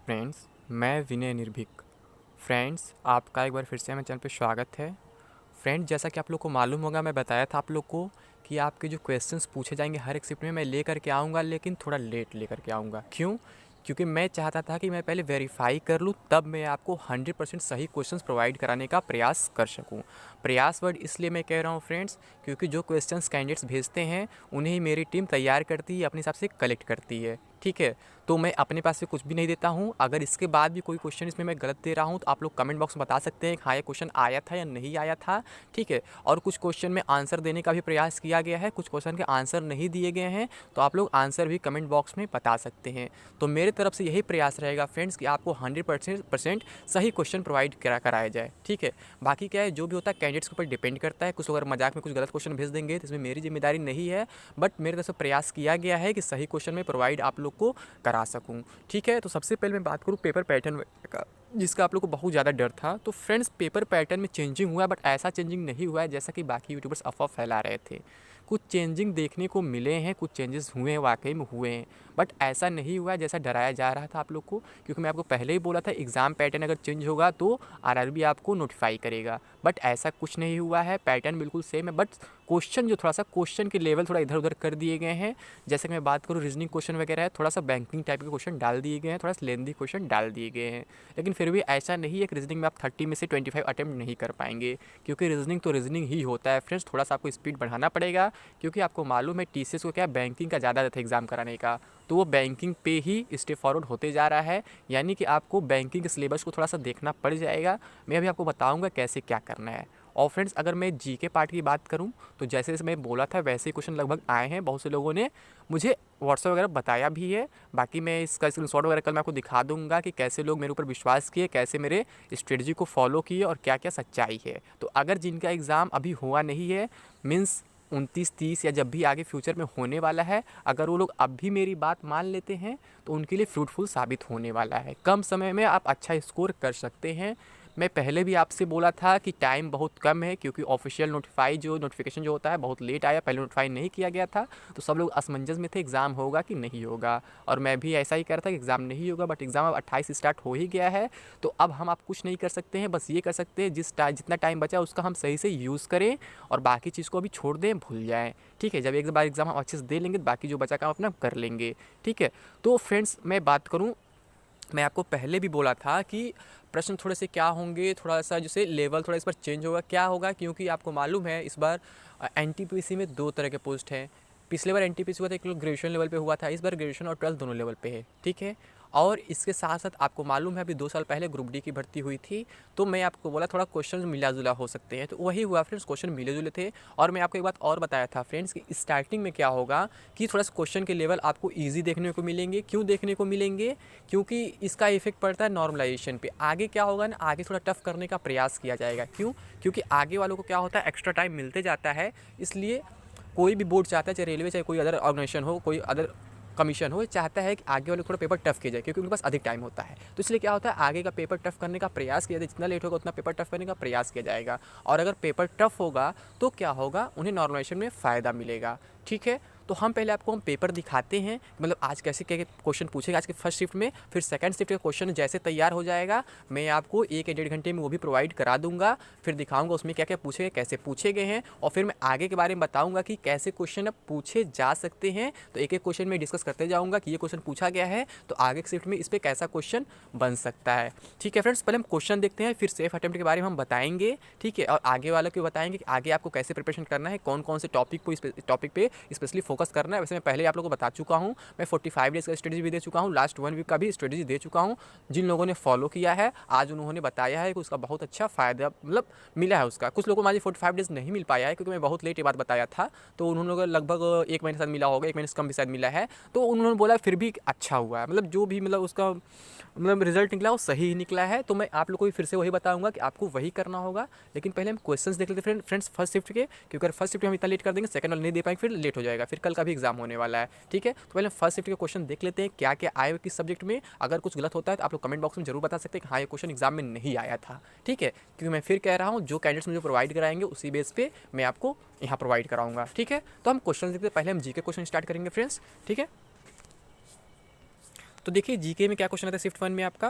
Friends, मैं विनय निर्भीक। Friends, आपका एक बार फिर से हमारे चैनल पे स्वागत है। फ्रेंड्स, जैसा कि आप लोग को मालूम होगा, मैं बताया था आप लोग को कि आपके जो क्वेश्चंस पूछे जाएंगे हर एक शिफ्ट में मैं लेकर के आऊँगा, लेकिन थोड़ा लेट लेकर के आऊँगा। क्यों? क्योंकि मैं चाहता था कि मैं पहले वेरीफाई कर लूँ, तब मैं आपको 100% सही क्वेश्चंस प्रोवाइड कराने का प्रयास कर सकूँ। प्रयास वर्ड इसलिए मैं कह रहा हूँ फ्रेंड्स, क्योंकि जो क्वेश्चंस कैंडिडेट्स भेजते हैं उन्हें ही मेरी टीम तैयार करती है, अपने हिसाब से कलेक्ट करती है। ठीक है, तो मैं अपने पास से कुछ भी नहीं देता हूँ। अगर इसके बाद भी कोई क्वेश्चन इसमें मैं गलत दे रहा हूँ तो आप लोग कमेंट बॉक्स में बता सकते हैं कि हाँ, ये क्वेश्चन आया था या नहीं आया था। ठीक है, और कुछ क्वेश्चन में आंसर देने का भी प्रयास किया गया है, कुछ क्वेश्चन के आंसर नहीं दिए गए हैं, तो आप लोग आंसर भी कमेंट बॉक्स में बता सकते हैं। तो मेरे तरफ से यही प्रयास रहेगा फ्रेंड्स कि आपको 100% सही क्वेश्चन प्रोवाइड कराया जाए। ठीक है, बाकी क्या है, जो भी होता है कैंडिडेट्स के ऊपर डिपेंड करता है। कुछ लोग अगर मजाक में कुछ गलत क्वेश्चन भेज देंगे तो इसमें मेरी जिम्मेदारी नहीं है, बट मेरे तरफ से प्रयास किया गया है कि सही क्वेश्चन में प्रोवाइड आप लोग को करा सकूं। ठीक है, तो सबसे पहले मैं बात करूं पेपर पैटर्न का, जिसका आप लोग को बहुत ज़्यादा डर था। तो फ्रेंड्स, पेपर पैटर्न में चेंजिंग हुआ है, बट ऐसा चेंजिंग नहीं हुआ है जैसा कि बाकी यूट्यूबर्स अफवाह फैला रहे थे। कुछ चेंजिंग देखने को मिले हैं, कुछ चेंजेस हुए हैं, वाकई में हुए हैं, बट ऐसा नहीं हुआ है जैसा डराया जा रहा था आप लोग को। क्योंकि मैं आपको पहले ही बोला था एग्ज़ाम पैटर्न अगर चेंज होगा तो आरआरबी आपको नोटिफाई करेगा, बट ऐसा कुछ नहीं हुआ है। पैटर्न बिल्कुल सेम है, बट क्वेश्चन जो थोड़ा सा क्वेश्चन के लेवल थोड़ा इधर उधर कर दिए गए हैं। जैसे कि मैं बात करूँ रीजनिंग क्वेश्चन वगैरह है, थोड़ा सा बैंकिंग टाइप के क्वेश्चन डाल दिए गए हैं, थोड़ा सा लेंदी क्वेश्चन डाल दिए गए हैं। लेकिन फिर भी ऐसा नहीं है कि रीजनिंग में आप 30 में से 25 अटेम्प्ट नहीं कर पाएंगे, क्योंकि रीजनिंग तो रीजनिंग ही होता है फ्रेंड्स। थोड़ा सा आपको स्पीड बढ़ाना पड़ेगा, क्योंकि आपको मालूम है टीसीएस को क्या बैंकिंग का ज़्यादा था एग्ज़ाम कराने का, तो वो बैंकिंग पे ही स्टेप फॉरवर्ड होते जा रहा है। यानी कि आपको बैंकिंग के सिलेबस को थोड़ा सा देखना पड़ जाएगा। मैं अभी आपको बताऊंगा कैसे क्या करना है। और फ्रेंड्स, अगर मैं जीके पार्ट की बात करूं तो जैसे जैसे मैं बोला था वैसे ही क्वेश्चन लगभग आए हैं। बहुत से लोगों ने मुझे व्हाट्सएप वगैरह बताया भी है। बाकी मैं इसका स्क्रीनशॉट वगैरह कल मैं आपको दिखा दूंगा कि कैसे लोग मेरे ऊपर विश्वास किए, कैसे मेरे स्ट्रेटजी को फॉलो किए और क्या क्या सच्चाई है। तो अगर जिनका एग्ज़ाम अभी हुआ नहीं है, मीन्स 29-30 या जब भी आगे फ्यूचर में होने वाला है, अगर वो लोग अब भी मेरी बात मान लेते हैं तो उनके लिए फ्रूटफुल साबित होने वाला है। कम समय में आप अच्छा स्कोर कर सकते हैं। मैं पहले भी आपसे बोला था कि टाइम बहुत कम है, क्योंकि ऑफिशियल नोटिफिकेशन जो होता है बहुत लेट आया, पहले नोटिफाई नहीं किया गया था, तो सब लोग असमंजस में थे एग्ज़ाम होगा कि नहीं होगा। और मैं भी ऐसा ही कह रहा था कि एग्ज़ाम नहीं होगा, बट एग्ज़ाम अब 28 स्टार्ट हो ही गया है। तो अब हम आप कुछ नहीं कर सकते हैं, बस ये कर सकते हैं जितना टाइम बचा उसका हम सही से यूज़ करें और बाकी चीज़ को अभी छोड़ दें, भूल जाएँ। ठीक है, जब एक बार एग्ज़ाम हम अच्छे से दे लेंगे तो बाकी जो बचा काम अपना कर लेंगे। ठीक है, तो फ्रेंड्स मैं बात करूँ, मैं आपको पहले भी बोला था कि प्रश्न थोड़े से क्या होंगे, थोड़ा सा जैसे लेवल थोड़ा इस बार चेंज होगा। क्या होगा, क्योंकि आपको मालूम है इस बार एनटीपीसी में 2 तरह के पोस्ट हैं। पिछले बार एनटीपीसी हुआ था, एक लोग ग्रेजुएशन लेवल पे हुआ था, इस बार ग्रेजुएशन और 12th दोनों लेवल पे है। ठीक है, और इसके साथ साथ आपको मालूम है अभी 2 साल पहले ग्रुप डी की भर्ती हुई थी, तो मैं आपको बोला थोड़ा क्वेश्चन मिला जुला हो सकते हैं, तो वही हुआ फ्रेंड्स, क्वेश्चन मिले जुले थे। और मैं आपको एक बात और बताया था फ्रेंड्स कि स्टार्टिंग में क्या होगा कि थोड़ा सा क्वेश्चन के लेवल आपको ईजी देखने को मिलेंगे। क्यों देखने को मिलेंगे? क्योंकि इसका इफेक्ट पड़ता है नॉर्मलाइजेशन पे। आगे क्या होगा ना, आगे थोड़ा टफ करने का प्रयास किया जाएगा। क्यों? क्योंकि आगे वालों को क्या होता है, एक्स्ट्रा टाइम मिलते जाता है। इसलिए कोई भी बोर्ड चाहता है, चाहे रेलवे चाहे कोई अदर ऑर्गेनाइजेशन हो, कोई अदर कमीशन हो, चाहता है कि आगे वाले थोड़ा पेपर टफ किया जाए, क्योंकि उनके पास अधिक टाइम होता है। तो इसलिए क्या होता है, आगे का पेपर टफ करने का प्रयास किया जाए, जितना लेट होगा उतना पेपर टफ करने का प्रयास किया जाएगा। और अगर पेपर टफ होगा तो क्या होगा, उन्हें नॉर्मलाइजेशन में फ़ायदा मिलेगा। ठीक है, तो हम पहले आपको हम पेपर दिखाते हैं, मतलब आज कैसे क्या क्वेश्चन पूछेगा आज के फर्स्ट शिफ्ट में। फिर सेकंड शिफ्ट का क्वेश्चन जैसे तैयार हो जाएगा मैं आपको 1 या 1.5 घंटे में वो भी प्रोवाइड करा दूंगा। फिर दिखाऊंगा उसमें क्या क्या पूछे गए, कैसे पूछे गए हैं, और फिर मैं आगे के बारे में बताऊंगा कि कैसे क्वेश्चन अब पूछे जा सकते हैं। तो एक एक क्वेश्चन में डिस्कस करते जाऊंगा कि ये क्वेश्चन पूछा गया है तो आगे के शिफ्ट में इस पर कैसा क्वेश्चन बन सकता है। ठीक है फ्रेंड्स, पहले हम क्वेश्चन देखते हैं, फिर सेफ अटेम्प्ट के बारे में हम बताएंगे। ठीक है, और आगे वालों को बताएंगे कि आगे आपको कैसे प्रिपरेशन करना है, कौन कौन से टॉपिक पे स्पेशली फोकस करना है। वैसे मैं पहले आप लोगों को बता चुका हूँ, मैं 45 डेज़ का स्ट्रेटजी भी दे चुका हूँ, लास्ट 1 वीक का भी स्ट्रेटजी दे चुका हूँ। जिन लोगों ने फॉलो किया है आज उन्होंने बताया है कि उसका बहुत अच्छा फ़ायदा मतलब मिला है उसका। कुछ लोगों को मुझे 45 डेज़ नहीं मिल पाया है, क्योंकि मैं बहुत लेट ये बात बताया था, तो उन्होंने लगभग 1 महीने शायद मिला होगा, 1 महीने से कम भी शायद मिला है। तो उन्होंने बोला फिर भी अच्छा हुआ है, मतलब जो भी मतलब उसका मतलब रिजल्ट निकला वो सही ही निकला है। तो मैं आप लोग को भी फिर से वही बताऊंगा कि आपको वही करना होगा। लेकिन पहले हम क्वेश्चंस देख लेते हैं फ्रेंड्स फर्स्ट शिफ्ट के, क्योंकि अगर फर्स्ट शिफ्ट हम इतना लेट कर देंगे सेकंड वाला नहीं दे पाएंगे, फिर लेट हो जाएगा, फिर कल का भी एग्जाम होने वाला है। ठीक है, तो पहले फर्स्ट शिफ्ट के क्वेश्चन देख लेते हैं क्या क्या आए हुए किस सब्जेक्ट में। अगर कुछ गलत होता है तो आप लोग कमेंट बॉक्स में जरूर बता सकते हैं कि हाँ ये क्वेश्चन एग्जाम में नहीं आया था। ठीक है, क्योंकि मैं फिर कह रहा हूँ जो कैंडिडेट्स मुझे प्रोवाइड कराएंगे उसी बेस पे मैं आपको यहाँ प्रोवाइड कराऊंगा। ठीक है, तो हम क्वेश्चन देखते हैं, पहले हम जीके क्वेश्चन स्टार्ट करेंगे फ्रेंड्स। ठीक है, तो देखिए जीके में क्या क्वेश्चन आता है शिफ्ट 1 में आपका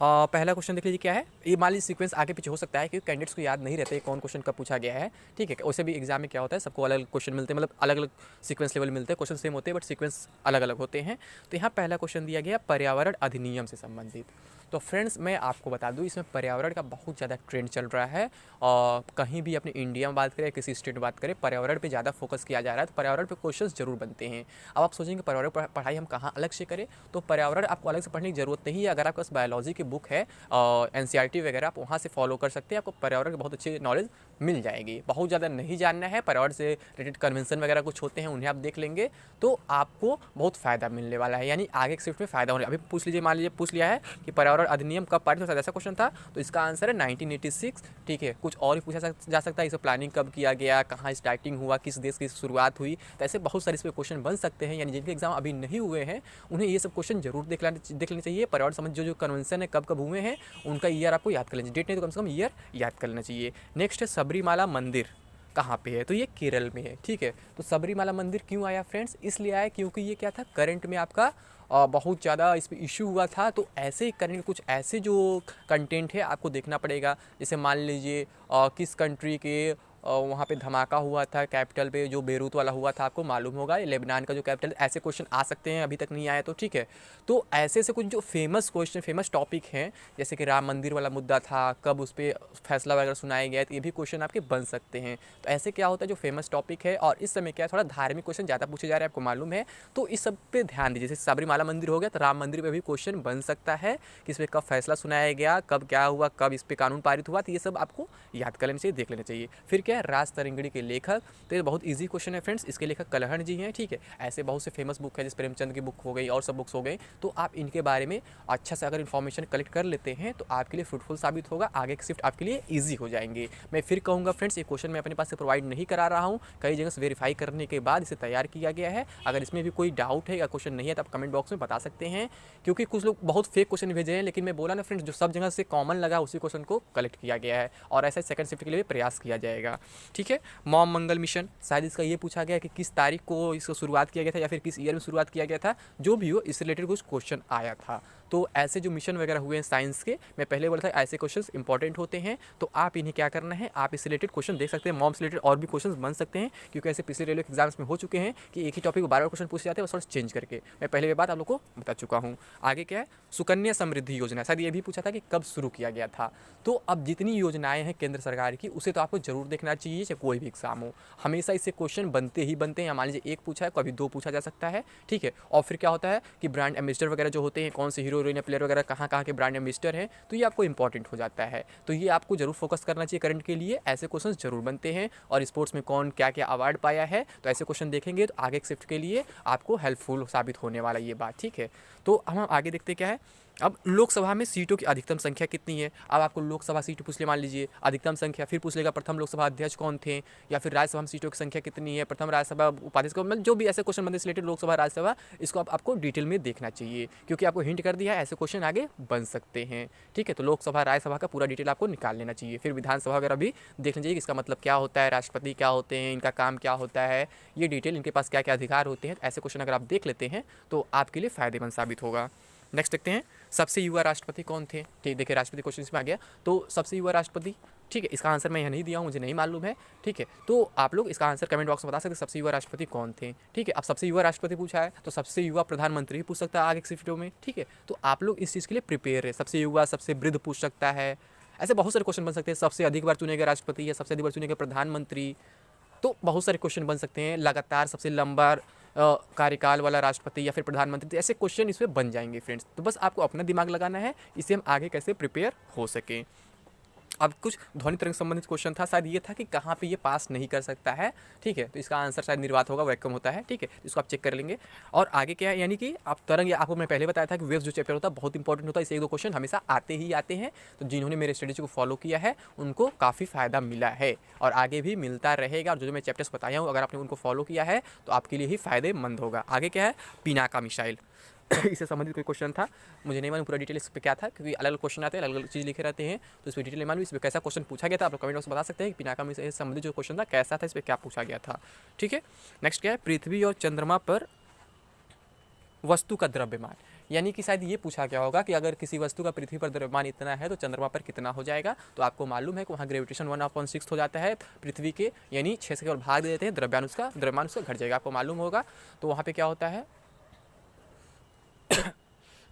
पहला क्वेश्चन देख लीजिए क्या है। ये मान लीजिए सीक्वेंस आगे पीछे हो सकता है क्योंकि कैंडिडेट्स को याद नहीं रहते कौन क्वेश्चन कब पूछा गया है, ठीक है। वैसे भी एग्जाम में क्या होता है, सबको अलग अलग क्वेश्चन मिलते हैं, मतलब अलग अलग सीक्वेंस लेवल मिलते हैं, क्वेश्चन सेम होते हैं बट सीक्वेंस अलग अलग होते हैं। तो यहाँ पहला क्वेश्चन दिया गया पर्यावरण अधिनियम से संबंधित। तो फ्रेंड्स मैं आपको बता दूं इसमें पर्यावरण का बहुत ज़्यादा ट्रेंड चल रहा है और कहीं भी अपने इंडिया में बात करें किसी स्टेट में बात करें पर्यावरण पे ज़्यादा फोकस किया जा रहा है। तो पर्यावरण पे क्वेश्चंस जरूर बनते हैं। अब आप सोचेंगे पर्यावरण पढ़ाई हम कहाँ अलग से करें, तो पर्यावरण आपको अलग से पढ़ने की ज़रूरत नहीं है। अगर आपके पास बायोलॉजी की बुक है एनसीईआरटी वगैरह आप वहाँ से फॉलो कर सकते हैं, आपको पर्यावरण की बहुत अच्छी नॉलेज मिल जाएगी। बहुत ज़्यादा नहीं जानना है, पर्यावरण से रिलेटेड कन्वेंशन वगैरह कुछ होते हैं उन्हें आप देख लेंगे तो आपको बहुत फ़ायदा मिलने वाला है, यानी आगे के शिफ्ट में फ़ायदा होने। अभी पूछ लीजिए, मान लीजिए पूछ लिया है कि पर्यावरण अधिनियम कब पारित हुआ, ऐसा क्वेश्चन था तो इसका आंसर है 1986, ठीक है। कुछ और भी पूछा जा सकता है, इसे प्लानिंग कब किया गया, कहाँ स्टार्टिंग हुआ, किस देश की शुरुआत हुई, तो ऐसे बहुत सारे इस पर क्वेश्चन बन सकते हैं। यानी जिनके एग्जाम अभी नहीं हुए हैं उन्हें ये सब क्वेश्चन जरूर देख लेने चाहिए। पर्यावरण संबंधी जो कन्वेंशन है कब कब हुए हैं उनका ईयर आपको याद कर लेना चाहिए, डेट नहीं तो कम से कम ईयर याद कर लेना चाहिए। नेक्स्ट है सबरीमाला मंदिर कहाँ पे है, तो ये केरल में है, ठीक है। तो सबरीमाला मंदिर क्यों आया फ्रेंड्स, इसलिए आया क्योंकि ये क्या था, करंट में आपका बहुत ज़्यादा इस पर इशू हुआ था। तो ऐसे करंट कुछ ऐसे जो कंटेंट है आपको देखना पड़ेगा। जैसे मान लीजिए किस कंट्री के वहाँ पे धमाका हुआ था कैपिटल पे, जो बेरूत वाला हुआ था, आपको मालूम होगा, लेबनान का जो कैपिटल, ऐसे क्वेश्चन आ सकते हैं, अभी तक नहीं आया तो ठीक है। तो ऐसे से कुछ जो फेमस क्वेश्चन, फेमस टॉपिक हैं, जैसे कि राम मंदिर वाला मुद्दा था, कब उस पर फैसला वगैरह सुनाया गया, तो ये भी क्वेश्चन आपके बन सकते हैं। तो ऐसे क्या होता है जो फेमस टॉपिक है, और इस समय क्या है थोड़ा धार्मिक क्वेश्चन ज़्यादा पूछे जा रहे हैं, आपको मालूम है, तो इस सब पे ध्यान दीजिए। जैसे सबरीमाला मंदिर हो गया तो राम मंदिर पे भी क्वेश्चन बन सकता है कि इस पर कब फैसला सुनाया गया, कब क्या हुआ, कब इस पर कानून पारित हुआ, तो ये सब आपको याद कर लेना चाहिए, देख लेना चाहिए। फिर क्या है, राज तरंगिणी के लेखक, तो ये बहुत इजी क्वेश्चन है फ्रेंड्स, इसके लेखक कलहण जी हैं, ठीक है। ऐसे बहुत से फेमस बुक है, जैसे प्रेमचंद की बुक हो गई और सब बुक्स हो गई, तो आप इनके बारे में अच्छा से अगर इन्फॉर्मेशन कलेक्ट कर लेते हैं तो आपके लिए फ्रूटफुल साबित होगा, आगे के शिफ्ट आपके लिए ईजी हो जाएंगे। मैं फिर कहूँगा फ्रेंड्स, ये क्वेश्चन मैं अपने पास से प्रोवाइड नहीं करा रहा हूँ, कई जगह से वेरीफाई करने के बाद इसे तैयार किया गया है। अगर इसमें भी कोई डाउट है या क्वेश्चन नहीं है तो आप कमेंट बॉक्स में बता सकते हैं, क्योंकि कुछ लोग बहुत फेक क्वेश्चन भेजे हैं, लेकिन मैं बोला ना फ्रेंड्स, जो सब जगह से कॉमन लगा उसी क्वेश्चन को कलेक्ट किया गया है, और ऐसा सेकंड शिफ्ट के लिए प्रयास किया जाएगा, ठीक है। मॉम मंगल मिशन, शायद इसका ये पूछा गया कि किस तारीख को इसको शुरुआत किया गया था या फिर किस ईयर में शुरुआत किया गया था, जो भी हो इस रिलेटेड कुछ क्वेश्चन आया था। तो ऐसे जो मिशन वगैरह हुए हैं साइंस के, मैं पहले बोला था ऐसे क्वेश्चंस इंपॉर्टेंट होते हैं, तो आप इन्हें क्या करना है, आप इससे रिलेटेड क्वेश्चन देख सकते हैं। मॉम से रिलेटेड और भी क्वेश्चन बन सकते हैं, क्योंकि ऐसे पिछले रेलवे एग्जाम्स में हो चुके हैं कि एक ही टॉपिक को बार बार क्वेश्चन पूछे जाते हैं और थोड़ा चेंज करके। मैं पहले ये बात आप लोग को बता चुका हूँ। आगे क्या है, सुकन्या समृद्धि योजना, शायद ये भी पूछा था कि कब शुरू किया गया था। तो अब जितनी योजनाएं हैं केंद्र सरकार की, उसे तो आपको जरूर देखना चाहिए, चाहे कोई भी एग्जाम हो, हमेशा इससे क्वेश्चन बनते ही बनते हैं। मान लीजिए एक पूछा है, कभी दो पूछा जा सकता है, ठीक है। और फिर क्या होता है कि ब्रांड एम्बेसडर वगैरह जो होते हैं, कौन से हीरो हीरोइन प्लेयर वगैरह कहाँ कहाँ के ब्रांड एम्बेसडर हैं, तो ये आपको इंपॉर्टेंट हो जाता है। तो ये आपको जरूर फोकस करना चाहिए करंट के लिए, ऐसे क्वेश्चन जरूर बनते हैं। और स्पोर्ट्स में कौन क्या क्या अवार्ड पाया है, तो ऐसे क्वेश्चन देखेंगे तो आगे शिफ्ट के लिए आपको हेल्पफुल साबित होने वाला ये बात, ठीक है। तो हम आगे देखते क्या है। अब लोकसभा में सीटों की अधिकतम संख्या कितनी है। अब आपको लोकसभा सीट पूछ ले, मान लीजिए अधिकतम संख्या, फिर पूछ लेगा प्रथम लोकसभा अध्यक्ष कौन थे, या फिर राज्यसभा में सीटों की संख्या कितनी है, प्रथम राज्यसभा उपाध्यक्ष को, मतलब जो भी ऐसे क्वेश्चन बनते हैं रिलेटेड लोकसभा राज्यसभा, इसको आपको डिटेल में देखना चाहिए, क्योंकि आपको हिंट कर दिया है ऐसे क्वेश्चन आगे बन सकते हैं, ठीक है। तो लोकसभा राज्यसभा का पूरा डिटेल आपको निकाल लेना चाहिए। फिर विधानसभा वगैरह भी देखना चाहिए कि इसका मतलब क्या होता है, राष्ट्रपति क्या होते हैं, इनका काम क्या होता है, ये डिटेल, इनके पास क्या क्या अधिकार होते हैं। ऐसे क्वेश्चन अगर आप देख लेते हैं तो आपके लिए फायदेमंद साबित होगा। नेक्स्ट देखते हैं, सबसे युवा राष्ट्रपति कौन थे। ठीक, देखिए राष्ट्रपति क्वेश्चन इसमें आ गया, तो सबसे युवा राष्ट्रपति, ठीक है। इसका आंसर मैं यहाँ नहीं दिया हूँ, मुझे नहीं मालूम है, ठीक है। तो आप लोग इसका आंसर कमेंट बॉक्स में बता सकते हैं सबसे युवा राष्ट्रपति कौन थे, ठीक है। अब सबसे युवा राष्ट्रपति पूछा है तो सबसे युवा प्रधानमंत्री भी पूछ सकता है आगे की वीडियो में, ठीक है। तो आप लोग इस चीज़ के लिए प्रिपेयर है, सबसे युवा, सबसे वृद्ध पूछ सकता है, ऐसे बहुत सारे क्वेश्चन बन सकते हैं। सबसे अधिक बार चुने गए राष्ट्रपति या सबसे अधिक बार चुने गए प्रधानमंत्री, तो बहुत सारे क्वेश्चन बन सकते हैं। लगातार सबसे लंबा कार्यकाल वाला राष्ट्रपति या फिर प्रधानमंत्री, तो ऐसे क्वेश्चन इसमें बन जाएंगे फ्रेंड्स। तो बस आपको अपना दिमाग लगाना है, इससे हम आगे कैसे प्रिपेयर हो सकें। अब कुछ ध्वनि तरंग संबंधित क्वेश्चन था, शायद ये था कि कहाँ पे ये पास नहीं कर सकता है, ठीक है। तो इसका आंसर शायद निर्वात होगा, वैक्यूम होता है, ठीक है। इसको आप चेक कर लेंगे। और आगे क्या है, यानी कि आप तरंग, आपको मैं पहले बताया था कि वेव्स जो चैप्टर होता है बहुत इंपॉर्टेंट होता है, इसे एक दो क्वेश्चन हमेशा आते ही आते हैं। तो जिन्होंने मेरे स्ट्रेटेजी को फॉलो किया है उनको काफ़ी फायदा मिला है और आगे भी मिलता रहेगा। और जो मैं चैप्टर्स बताया हूँ अगर आपने उनको फॉलो किया है तो आपके लिए ही फायदेमंद होगा। आगे क्या है, पिनाका मिसाइल इससे संबंधित कोई क्वेश्चन था, मुझे नहीं मालूम पूरा डिटेल इस पर क्या था, क्योंकि अलग अलग क्वेश्चन आते हैं, अलग अलग चीज़ लिखे रहते हैं, तो इस पर डिटेल नहीं मालूम इस पर कैसा क्वेश्चन पूछा गया था। आप लोग कमेंट बॉक्स में बता सकते हैं कि पिनाका में से संबंधित जो क्वेश्चन था कैसा था, इस पर क्या पूछा गया था, ठीक है। नेक्स्ट क्या है, पृथ्वी और चंद्रमा पर वस्तु का द्रव्यमान, यानी कि शायद ये पूछा गया होगा कि अगर किसी वस्तु का पृथ्वी पर द्रव्यमान इतना है तो चंद्रमा पर कितना हो जाएगा। तो आपको मालूम है कि वहाँ ग्रेविटेशन 1/6 हो जाता है पृथ्वी के, यानी 6 से केवल भाग दे देते हैं, द्रव्यमान उसका घट जाएगा, आपको मालूम होगा। तो वहाँ पे क्या होता है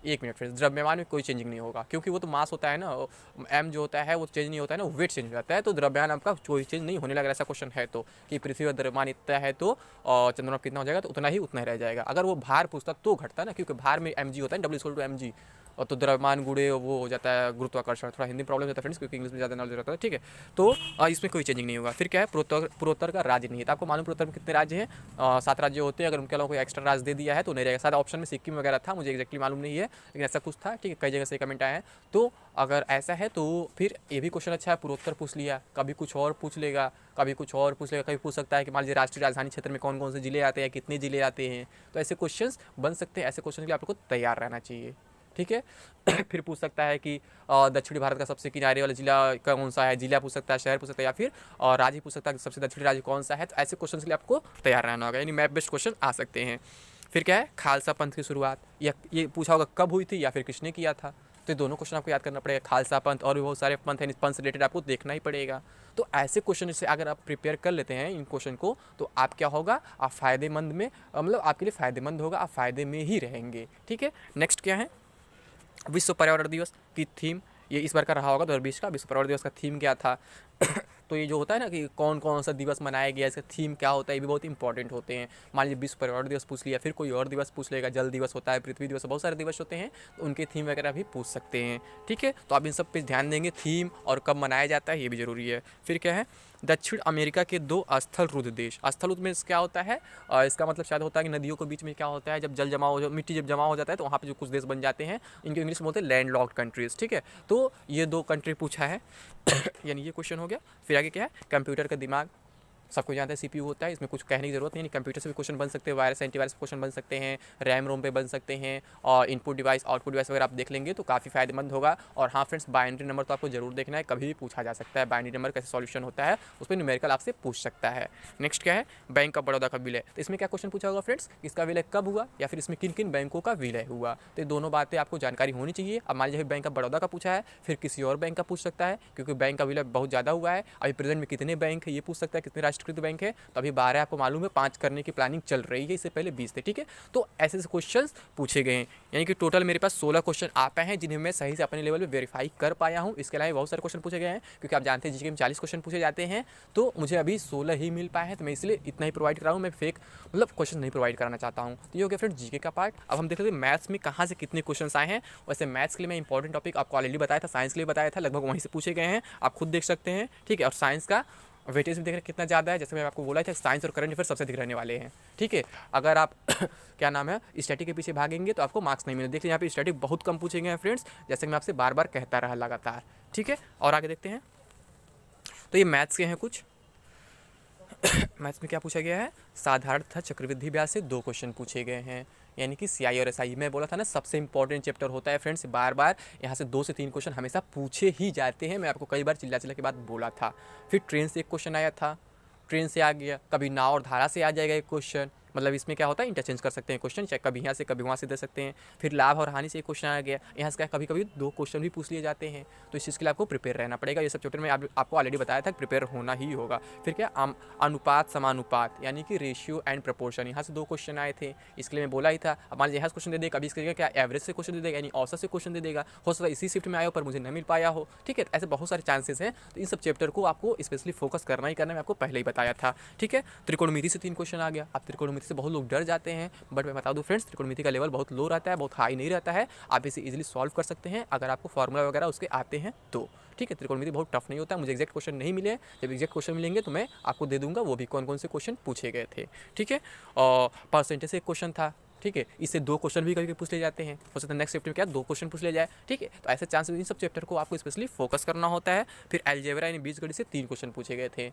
1 मिनट, फिर द्रव्यमान में कोई चेंजिंग नहीं होगा, क्योंकि वो तो मास होता है ना, एम जो होता है वो चेंज नहीं होता है ना, वेट चेंज हो जाता है। तो द्रव्यमान आपका कोई चेंज नहीं होने लगा। ऐसा क्वेश्चन है तो कि पृथ्वी पर द्रव्यमान इतना है तो चंद्रमा पर कितना हो जाएगा, तो उतना ही रह जाएगा। अगर वो भार पूछता तो घटता ना, क्योंकि भार में mg होता है, W=mg, और तो द्रव्यमान गुणे वो हो जाता है गुरुत्वाकर्षण। थोड़ा हिंदी प्रॉब्लम होता है फ्रेंड्स, क्योंकि इंग्लिश में ज़्यादा नॉलेज रहता है, ठीक है। तो इसमें कोई चेंजिंग नहीं होगा। फिर क्या है, पूर्वोत्तर का राज्य नहीं है। तो आपको मालूम पूर्वोत्तर में कितने राज्य हैं, 7 राज्य होते हैं। अगर उनके अलावा कोई एक्स्ट्रा राज्य दे दिया है तो नहीं रहेगा। सारा ऑप्शन में सिक्किम वगैरह था, मुझे एक्जैक्टली मालूम नहीं है, लेकिन ऐसा कुछ था, ठीक है। कई जगह से कमेंट आए हैं। तो अगर ऐसा है तो फिर ये भी क्वेश्चन अच्छा है, पूर्वोत्तर पूछ लिया, कभी कुछ और पूछ लेगा, कभी कुछ और पूछ लेगा, कभी पूछ सकता है कि मान लीजिए राष्ट्रीय राजधानी क्षेत्र में कौन कौन से जिले आते हैं, कितने जिले आते हैं। तो ऐसे क्वेश्चंस बन सकते हैं। ऐसे क्वेश्चन के लिए आप लोग को तैयार रहना चाहिए, ठीक है। फिर पूछ सकता है कि दक्षिणी भारत का सबसे किनारे वाला जिला कौन सा है, जिला पूछ सकता है, शहर पूछ सकता है, या फिर राज्य पूछ सकता है कि सबसे दक्षिणी राज्य कौन सा है। तो ऐसे क्वेश्चन के लिए आपको तैयार रहना होगा, यानी मैप बेस्ड क्वेश्चन आ सकते हैं। फिर क्या है, खालसा पंथ की शुरुआत, या ये पूछा होगा कब हुई थी या फिर किसने किया था। तो ये दोनों क्वेश्चन आपको याद करना पड़ेगा। खालसा पंथ और भी बहुत सारे पंथ हैं, पंथ से रिलेटेड आपको देखना ही पड़ेगा। तो ऐसे क्वेश्चन से अगर आप प्रिपेयर कर लेते हैं इन क्वेश्चन को, तो आप क्या होगा, आप फ़ायदेमंद में, मतलब आपके लिए फ़ायदेमंद होगा, आप फ़ायदे में ही रहेंगे, ठीक है। नेक्स्ट क्या है, विश्व पर्यावरण दिवस की थीम, ये इस बार का रहा होगा 2020 का। विश्व पर्यावरण दिवस का थीम क्या था तो ये जो होता है ना कि कौन कौन सा दिवस मनाया गया, इसका थीम क्या होता है, ये भी बहुत इंपॉर्टेंट होते हैं। मान लीजिए विश्व पर्यावरण दिवस पूछ लिया, फिर कोई और दिवस पूछ लेगा, जल दिवस होता है, पृथ्वी दिवस, बहुत सारे दिवस होते हैं, तो उनके थीम वगैरह भी पूछ सकते हैं, ठीक है। तो आप इन सब पे ध्यान देंगे, थीम और कब मनाया जाता है ये भी जरूरी है। फिर क्या है, दक्षिण अमेरिका के 2 स्थल रुद्ध देश। स्थल रुद्ध में क्या होता है, इसका मतलब शायद होता है कि नदियों के बीच में क्या होता है, जब जल जमा हो, मिट्टी जब जमा हो जाता है तो वहाँ पे जो कुछ देश बन जाते हैं, इनको इंग्लिश में बोलते हैं लैंड लॉक्ड कंट्रीज, ठीक है। तो ये 2 कंट्री पूछा है यानी ये क्वेश्चन हो गया। फिर आगे क्या है, कंप्यूटर का दिमाग, सबको जानते हैं सीपीयू होता है, इसमें कुछ कहने की जरूरत नहीं। कंप्यूटर से भी क्वेश्चन बन सकते हैं, वायरस एंटीवायरस पे क्वेश्चन बन सकते हैं, रैम रोम पे बन सकते हैं, और इनपुट डिवाइस आउटपुट डिवाइस वगैरह आप देख लेंगे तो काफ़ी फायदेमंद होगा। और हाँ फ्रेंड्स, बाइनरी नंबर तो आपको जरूर देखना है, कभी भी पूछा जा सकता है बाइनरी नंबर कैसे सॉल्यूशन होता है, उस पर न्यूमेरिकल आपसे पूछ सकता है। नेक्स्ट क्या है, बैंक ऑफ बड़ौदा का विलय। तो इसमें क्या क्वेश्चन पूछा होगा फ्रेंड्स, इसका विलय कब हुआ या फिर इसमें किन किन बैंकों का विलय हुआ। तो ये दोनों बातें आपको जानकारी होनी चाहिए। अब मान लीजिए बैंक ऑफ बड़ौदा का पूछा है, फिर किसी और बैंक का पूछ सकता है, क्योंकि बैंक का विलय बहुत ज़्यादा हुआ है। अभी प्रेजेंट में कितने बैंक है ये पूछ सकता है, कितने राष्ट्रीयकृत बैंक है। तो अभी 12 आपको मालूम है, 5 करने की प्लानिंग चल रही है, इससे पहले 20 थे, ठीक है। तो ऐसे क्वेश्चंस पूछे गए हैं, यानी कि टोटल मेरे पास 16 क्वेश्चन आ पाए हैं, जिन्हें मैं सही से अपने लेवल पे वेरीफाई कर पाया हूं। इसके अलावा बहुत सारे क्वेश्चन पूछे गए हैं, क्योंकि आप जानते हैं जीके में 40 क्वेश्चन पूछे जाते हैं, तो मुझे अभी 16 ही मिल पाए हैं, तो मैं इसलिए इतना ही प्रोवाइड कर रहा हूँ। मैं फेक मतलब क्वेश्चन नहीं प्रोवाइड कराना चाहता हूँ। तो ये हो गया फ्रेंड जीके का पार्ट। अब हम देख लेते हैं मैथ्स में कहाँ से कितने क्वेश्चन आए हैं। वैसे मैथ्स के लिए मैं इंपॉर्टेंट टॉपिक आपको ऑलरेडी बताया था, साइंस के लिए बताया था, लगभग वहीं से पूछे गए हैं, आप खुद देख सकते हैं, ठीक है। और साइंस का वेटेज भी देख रहे कितना ज़्यादा है, जैसे मैं आपको बोला था साइंस और करंट अफेयर सबसे अधिक रहने वाले हैं, ठीक है। अगर आप क्या नाम है स्टैटिक के पीछे भागेंगे तो आपको मार्क्स नहीं मिले। देखिए यहाँ पे स्टैटिक बहुत कम पूछे गए हैं फ्रेंड्स, जैसे मैं आपसे बार बार कहता रहा लगातार, ठीक है। और आगे देखते हैं, तो ये मैथ्स के हैं कुछ। मैथ्स में क्या पूछा गया है, साधारणतः चक्रवृद्धि ब्याज से 2 क्वेश्चन पूछे गए हैं, यानी कि सीआई और एसआई। मैं बोला था ना सबसे इंपॉर्टेंट चैप्टर होता है फ्रेंड्स, बार बार यहाँ से 2 से 3 क्वेश्चन हमेशा पूछे ही जाते हैं। मैं आपको कई बार चिल्ला चिल्ला के बाद बोला था। फिर ट्रेन से एक क्वेश्चन आया था, ट्रेन से आ गया, कभी नाव और धारा से आ जाएगा एक क्वेश्चन, मतलब इसमें क्या होता है इंटरचेंज कर सकते हैं क्वेश्चन, चाहे कभी यहाँ से कभी वहाँ से दे सकते हैं। फिर लाभ और हानि से एक क्वेश्चन आ गया, यहाँ से क्या कभी कभी 2 क्वेश्चन भी पूछ लिए जाते हैं। तो इस चीज़ के लिए आपको प्रिपेयर रहना पड़ेगा। ये सब चैप्टर में आपको ऑलरेडी बताया था, प्रिपेयर होना ही होगा। फिर क्या अनुपात समानुपात, यानी कि रेशियो एंड प्रपोर्शन, यहाँ से 2 क्वेश्चन आए थे, इसके लिए मैं बोला ही था। अब मान लीजिए यहाँ से क्वेश्चन दे देगा, कभी इसके जगह क्या एवरेज से क्वेश्चन दे देगा, यानी औसत से क्वेश्चन दे देगा, हो सकता है इसी शिफ्ट में आया हो पर मुझे नहीं मिल पाया हो, ठीक है। ऐसे बहुत सारे चांसेस हैं। तो इन सब चैप्टर को आपको स्पेशली फोकस करना ही करना, मैं आपको पहले ही बताया था, ठीक है। त्रिकोणमिति से 3 क्वेश्चन आ गया। अब त्रिकोणमिति से बहुत लोग डर जाते हैं, बट मैं बता दूं फ्रेंड्स, त्रिकोणमिति का लेवल बहुत लो रहता है, बहुत हाई नहीं रहता है। आप इसे इजीली सॉल्व कर सकते हैं अगर आपको फॉर्मूला वगैरह उसके आते हैं तो, ठीक है। त्रिकोणमिति बहुत टफ नहीं होता है। मुझे एग्जैक्ट क्वेश्चन नहीं मिले, जब एग्जैक्ट क्वेश्चन मिलेंगे तो मैं आपको दे दूंगा वो भी कौन कौन से क्वेश्चन पूछे गए थे, ठीक है। और परसेंटेज से एक क्वेश्चन था, ठीक है। इससे 2 क्वेश्चन भी कभी पूछ ले जाते हैं, हो सकता है नेक्स्ट चैप्टर में क्या 2 क्वेश्चन पूछ ले जाए, ठीक है। तो ऐसे चांसेस, इन सब चैप्टर को आपको स्पेशली फोकस करना होता है। फिर अलजेब्रा यानी बीजगणित से 3 क्वेश्चन पूछे गए थे।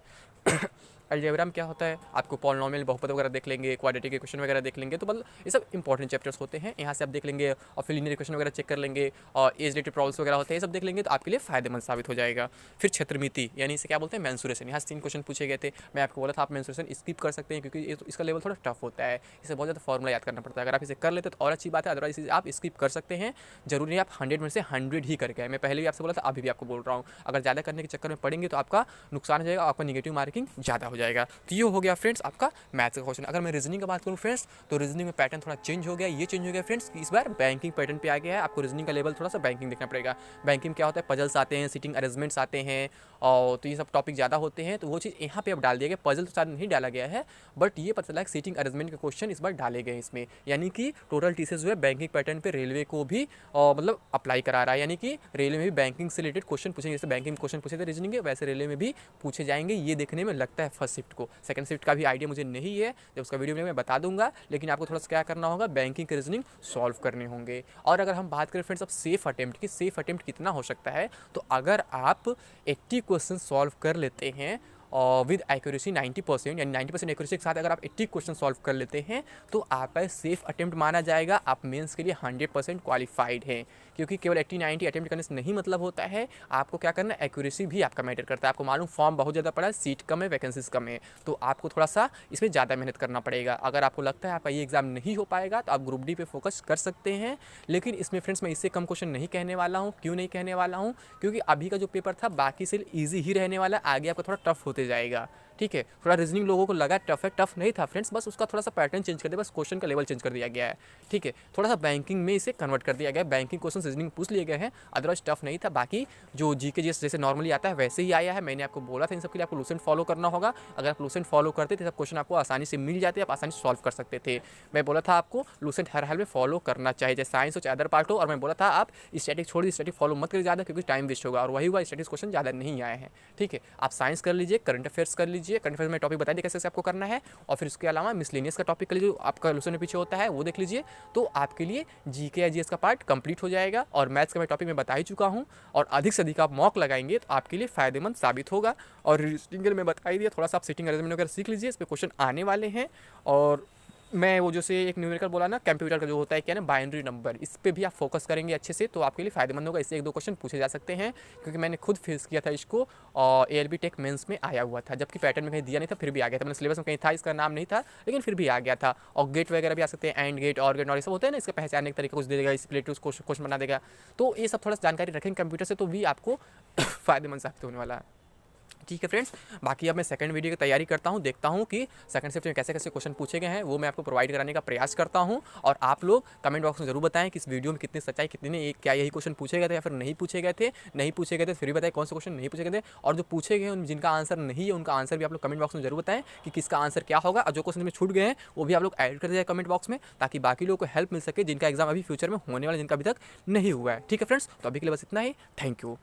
अलजेब्रा में क्या होता है, आपको पॉलिनोमियल बहुपद वगैरह देख लेंगे, क्वाड्रेटिक इक्वेशन वगैरह देख लेंगे, तो मतलब ये सब इंपॉर्टेंट चैप्टर्स होते हैं। यहाँ से आप देख लेंगे, और फिर लीनियर इक्वेशन वगैरह चेक कर लेंगे, और एज रिलेटेड प्रॉब्लम्स वगैरह होते हैं, ये सब देख लेंगे तो आपके लिए फायदेमंद साबित हो जाएगा। फिर क्षेत्रमिति यानी इसे क्या बोलते हैं, मेंसुरेशन, यहाँ से 3 क्वेश्चन पूछे गए थे। मैं आपको बोला था आप मेंसुरेशन स्किप कर सकते हैं, क्योंकि इसका लेवल थोड़ा टफ होता है, इसे बहुत ज़्यादा फॉर्मूला याद करना पड़ता पड़ता है। अगर आप इसे कर लेते तो और अच्छी बात है, अदरवाइज इसे आप स्किप कर सकते हैं। जरूरी नहीं आप 100 में से 100 ही करके आए। मैं पहले भी आपसे बोला था, अभी भी आपको बोल रहा हूँ, अगर ज़्यादा करने के चक्कर में पड़ेंगे तो आपका नुकसान हो जाएगा, आपका निगेटिव मार्किंग ज़्यादा हो जाएगा। तो ये हो गया फ्रेंड्स आपका मैथ्स का क्वेश्चन। अगर मैं रीजनिंग की बात करूँ फ्रेंड्स, तो रीजनिंग में पैटर्न थोड़ा चेंज हो गया। ये चेंज हो गया फ्रेंड्स कि इस बार बैंकिंग पैटर्न पे आ गया है। आपको रीजनिंग का लेवल थोड़ा सा बैंकिंग देखना पड़ेगा। बैंकिंग क्या होता है, पजल्स आते हैं, सिटिंग अरेंजमेंट्स आते हैं, और तो ये सब टॉपिक ज़्यादा होते हैं। तो वो चीज़ यहाँ पे अब डाल दिया गया। पजल तो शायद नहीं डाला गया है, बट ये पता चला कि सीटिंग अरेंजमेंट के क्वेश्चन इस बार डाले गए इसमें। यानी कि टोटल टीसीएस जो है बैंकिंग पैटर्न पे रेलवे को भी मतलब अप्लाई करा रहा है। यानी कि रेलवे में भी बैंकिंग से रिलेटेड क्वेश्चन पूछेंगे। जैसे बैंकिंग क्वेश्चन पूछे थे रीजनिंग के, वैसे रेलवे में भी पूछे जाएंगे। ये देखने में लगता है फर्स्ट शिफ्ट को। सेकंड शिफ्ट का भी आइडिया मुझे नहीं है, जब उसका वीडियो में मैं बता दूंगा। लेकिन आपको थोड़ा सा क्या करना होगा, बैंकिंग के रीजनिंग सॉल्व करने होंगे। और अगर हम बात करें फ्रेंड्स अब सेफ अटेम्प्ट की, सेफ अटेम्प्ट कितना हो सकता है, तो अगर आप 80 क्वेश्चन सॉल्व कर लेते हैं और विद एक्यूरेसी 90%, यानी 90% एक्यूरेसी के साथ अगर आप 80 क्वेश्चन सॉल्व कर लेते हैं तो आपका सेफ अटेम्प्ट माना जाएगा। आप मेंस के लिए 100% क्वालिफाइड हैं। क्योंकि केवल 80-90 अटेम्प्ट करने से नहीं मतलब होता है, आपको क्या करना है, एक्यूरेसी भी आपका मैटर करता है। आपको मालूम फॉर्म बहुत ज़्यादा पड़ा है, सीट कम है, वैकेंसीज कम है, तो आपको थोड़ा सा इसमें ज़्यादा मेहनत करना पड़ेगा। अगर आपको लगता है आपका ये एग्जाम नहीं हो पाएगा तो आप ग्रुप डी पे फोकस कर सकते हैं। लेकिन इसमें फ्रेंड्स मैं इससे कम क्वेश्चन नहीं कहने वाला हूँ। क्यों नहीं कहने वाला हूँ, क्योंकि अभी का जो पेपर था बाकी से ईजी ही रहने वाला, आगे आपका थोड़ा टफ होते जाएगा। ठीक है, थोड़ा रीजनिंग लोगों को लगा टफ है, टफ नहीं था फ्रेंड्स, बस उसका थोड़ा सा पैटर्न चेंज कर दिया, बस क्वेश्चन का लेवल चेंज कर दिया गया है। ठीक है, थोड़ा सा बैंकिंग में इसे कन्वर्ट कर दिया गया है। बैंकिंग क्वेश्चन रीजनिंग पूछ लिए गए हैं, अदरवाइज टफ नहीं था। बाकी जो जीके जैसे नॉर्मली आता है वैसे ही आया है। मैंने आपको बोला था इन सब के लिए आपको लूसेंट फॉलो करना होगा। अगर आप लूसेंट फॉलो करते थे सब क्वेश्चन आपको आसानी से मिल जाते, आप आसानी से सॉल्व कर सकते थे। मैं बोला था आपको लूसेंट हर हाल में फॉलो करना चाहिए, चाहे साइंस हो चाहे अदर पार्ट हो। और मैं बोला था आप स्टैटिक छोड़, स्टैटिक फॉलो मत करिए ज़्यादा, क्योंकि टाइम वेस्ट होगा। और वही हुआ, स्टैटिक क्वेश्चन ज़्यादा नहीं आए हैं। ठीक है, आप साइंस कर लीजिए, करंट अफेयर्स कर लीजिए। करंट अफेयर्स में टॉपिक बता दिए कैसे आपको करना है। और फिर उसके अलावा मिसलेनियस का टॉपिक कर लीजिए, आपका लूसेंट में पीछे होता है वो देख लीजिए। तो आपके लिए जीके या जीएस का पार्ट कंप्लीट हो जाएगा। और मैथ्स का मैं टॉपिक में बता ही चुका हूँ। और अधिक से अधिक आप मॉक लगाएंगे तो आपके लिए फ़ायदेमंद साबित होगा। और रीजनिंग में बता ही दिया, थोड़ा सा आप सिटिंग अरेंजमेंट वगैरह सीख लीजिए, इस पर क्वेश्चन आने वाले हैं। और मैं वो जैसे एक न्यूमेरिकल बोला ना, कंप्यूटर का जो होता है क्या ना, बाइनरी नंबर, इस पे भी आप फोकस करेंगे अच्छे से तो आपके लिए फ़ायदेमंद होगा। इससे 1-2 क्वेश्चन पूछे जा सकते हैं, क्योंकि मैंने खुद फेस किया था इसको। और ALB टेक मेंस में आया हुआ था, जबकि पैटर्न में कहीं दिया नहीं था, फिर भी आ गया था। मैंने सिलेबस में कहीं था, इसका नाम नहीं था, लेकिन फिर भी आ गया था। और गेट वगैरह भी आ सकते हैं, एंड गेट और गेट और ये सब होते हैं ना, इसका पहचानने का तरीका कुछ दे देगा, स्प्लिट क्वेश्चन बना देगा। तो ये सब थोड़ा सा जानकारी रखेंगे कंप्यूटर से तो भी आपको फ़ायदेमंद साबित होने वाला है। ठीक है फ्रेंड्स, बाकी अब मैं सेकंड वीडियो की तैयारी करता हूँ, देखता हूँ कि सेकंड शिफ्ट में कैसे कैसे क्वेश्चन पूछे गए हैं, वो मैं आपको प्रोवाइड कराने का प्रयास करता हूँ। और आप लोग कमेंट बॉक्स में जरूर बताएं कि इस वीडियो में कितनी सच्चाई, कितनी ने क्या यही क्वेश्चन पूछे गए थे या फिर नहीं पूछे गए थे। नहीं पूछे गए थे फिर भी बताएं कौन से क्वेश्चन नहीं पूछे गए थे, और जो पूछे गए हैं जिनका आंसर नहीं है उनका आंसर भी आप लोग कमेंट बॉक्स में जरूर बताएं कि किसका आंसर क्या होगा। और जो क्वेश्चन में छूट गए हैं वो भी आप लोग ऐड कर दिया कमेंट बॉक्स में, ताकि बाकी लोगों को हेल्प मिल सके जिनका एग्जाम अभी फ्यूचर में होने वाला, जिनका अभी तक नहीं हुआ है। ठीक है फ्रेंड्स, तो अभी के लिए बस इतना ही। Thank you.